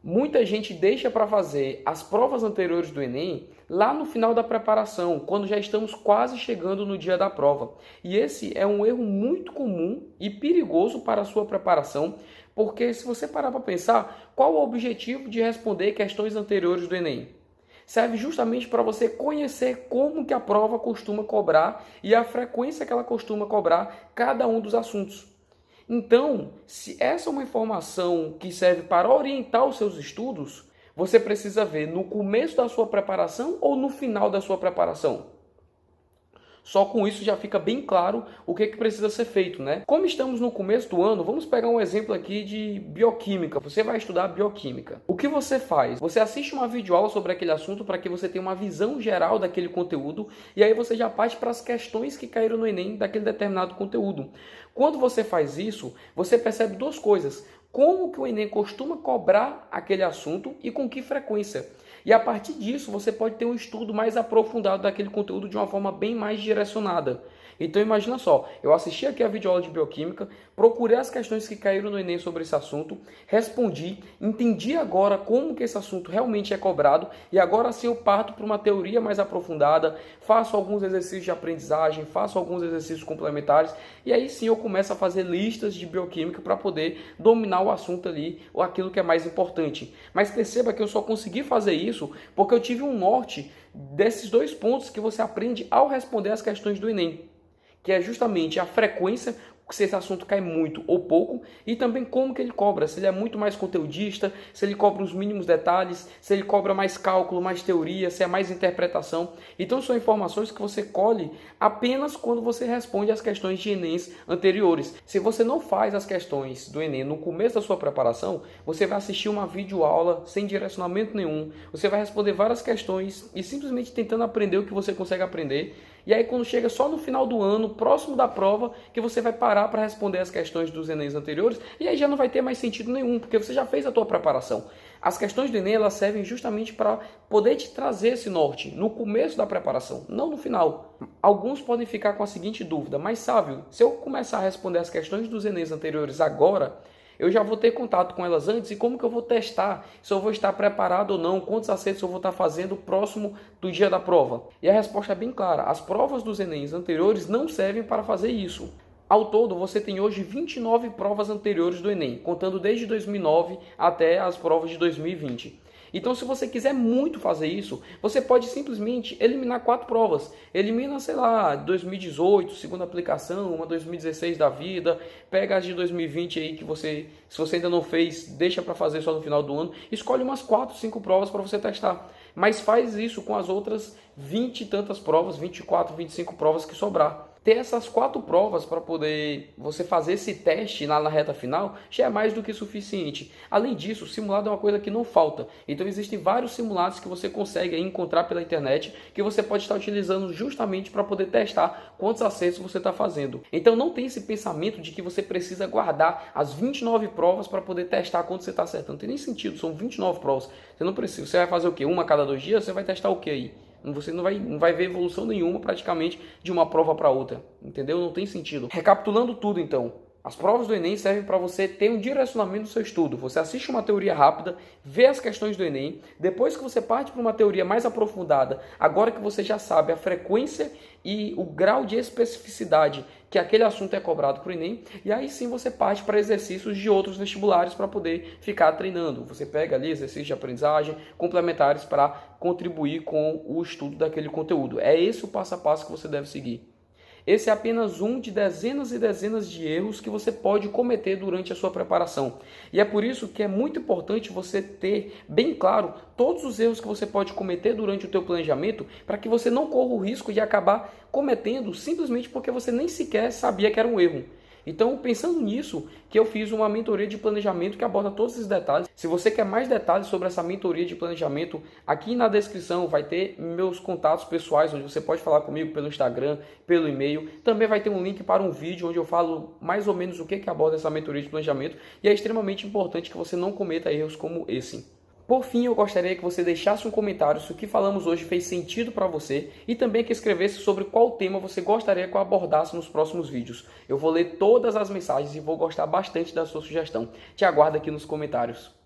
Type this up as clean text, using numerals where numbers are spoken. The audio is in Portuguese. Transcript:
Muita gente deixa para fazer as provas anteriores do Enem lá no final da preparação, quando já estamos quase chegando no dia da prova. E esse é um erro muito comum e perigoso para a sua preparação, porque se você parar para pensar, qual o objetivo de responder questões anteriores do Enem? Serve justamente para você conhecer como que a prova costuma cobrar e a frequência que ela costuma cobrar cada um dos assuntos. Então, se essa é uma informação que serve para orientar os seus estudos, você precisa ver no começo da sua preparação ou no final da sua preparação. Só com isso já fica bem claro o que precisa ser feito, né? Como estamos no começo do ano, vamos pegar um exemplo aqui de bioquímica. Você vai estudar bioquímica. O que você faz? Você assiste uma videoaula sobre aquele assunto para que você tenha uma visão geral daquele conteúdo e aí você já parte para as questões que caíram no Enem daquele determinado conteúdo. Quando você faz isso, você percebe duas coisas. Como que o Enem costuma cobrar aquele assunto e com que frequência. E a partir disso, você pode ter um estudo mais aprofundado daquele conteúdo de uma forma bem mais direcionada. Então imagina só, eu assisti aqui a videoaula de bioquímica, procurei as questões que caíram no Enem sobre esse assunto, respondi, entendi agora como que esse assunto realmente é cobrado e agora sim eu parto para uma teoria mais aprofundada, faço alguns exercícios de aprendizagem, faço alguns exercícios complementares e aí sim eu começo a fazer listas de bioquímica para poder dominar o assunto ali ou aquilo que é mais importante. Mas perceba que eu só consegui fazer isso porque eu tive um norte desses dois pontos que você aprende ao responder as questões do Enem, que é justamente a frequência, se esse assunto cai muito ou pouco, e também como que ele cobra, se ele é muito mais conteudista, se ele cobra os mínimos detalhes, se ele cobra mais cálculo, mais teoria, se é mais interpretação. Então são informações que você colhe apenas quando você responde as questões de Enem anteriores. Se você não faz as questões do Enem no começo da sua preparação, você vai assistir uma videoaula sem direcionamento nenhum, você vai responder várias questões e simplesmente tentando aprender o que você consegue aprender. E aí quando chega só no final do ano, próximo da prova, que você vai parar para responder as questões dos Enems anteriores, e aí já não vai ter mais sentido nenhum, porque você já fez a tua preparação. As questões do Enem, elas servem justamente para poder te trazer esse norte no começo da preparação, não no final. Alguns podem ficar com a seguinte dúvida, mas Sávio, se eu começar a responder as questões dos Enems anteriores agora, eu já vou ter contato com elas antes e como que eu vou testar se eu vou estar preparado ou não, quantos acertos eu vou estar fazendo próximo do dia da prova. E a resposta é bem clara, as provas dos Enems anteriores não servem para fazer isso. Ao todo, você tem hoje 29 provas anteriores do Enem, contando desde 2009 até as provas de 2020. Então, se você quiser muito fazer isso, você pode simplesmente eliminar 4 provas. Elimina, sei lá, 2018, segunda aplicação, uma 2016 da vida, pega as de 2020 aí que você, se você ainda não fez, deixa para fazer só no final do ano. Escolhe umas 4, 5 provas para você testar. Mas faz isso com as outras 20 e tantas provas, 24, 25 provas que sobrar. Ter essas 4 provas para poder você fazer esse teste na reta final já é mais do que suficiente. Além disso, o simulado é uma coisa que não falta. Então existem vários simulados que você consegue encontrar pela internet que você pode estar utilizando justamente para poder testar quantos acertos você está fazendo. Então não tem esse pensamento de que você precisa guardar as 29 provas para poder testar quanto você está acertando. Não tem nem sentido, são 29 provas. Você não precisa. Você vai fazer o quê? Uma a cada 2 dias? Você vai testar o quê aí? Você não vai ver evolução nenhuma praticamente de uma prova para outra, entendeu? Não tem sentido. Recapitulando tudo então, as provas do Enem servem para você ter um direcionamento no seu estudo. Você assiste uma teoria rápida, vê as questões do Enem, depois que você parte para uma teoria mais aprofundada, agora que você já sabe a frequência e o grau de especificidade que aquele assunto é cobrado para o Enem, e aí sim você parte para exercícios de outros vestibulares para poder ficar treinando. Você pega ali exercícios de aprendizagem complementares para contribuir com o estudo daquele conteúdo. É esse o passo a passo que você deve seguir. Esse é apenas um de dezenas e dezenas de erros que você pode cometer durante a sua preparação. E é por isso que é muito importante você ter bem claro todos os erros que você pode cometer durante o teu planejamento para que você não corra o risco de acabar cometendo simplesmente porque você nem sequer sabia que era um erro. Então, pensando nisso, que eu fiz uma mentoria de planejamento que aborda todos esses detalhes. Se você quer mais detalhes sobre essa mentoria de planejamento, aqui na descrição vai ter meus contatos pessoais, onde você pode falar comigo pelo Instagram, pelo e-mail. Também vai ter um link para um vídeo onde eu falo mais ou menos o que aborda essa mentoria de planejamento. E é extremamente importante que você não cometa erros como esse. Por fim, eu gostaria que você deixasse um comentário se o que falamos hoje fez sentido para você e também que escrevesse sobre qual tema você gostaria que eu abordasse nos próximos vídeos. Eu vou ler todas as mensagens e vou gostar bastante da sua sugestão. Te aguardo aqui nos comentários.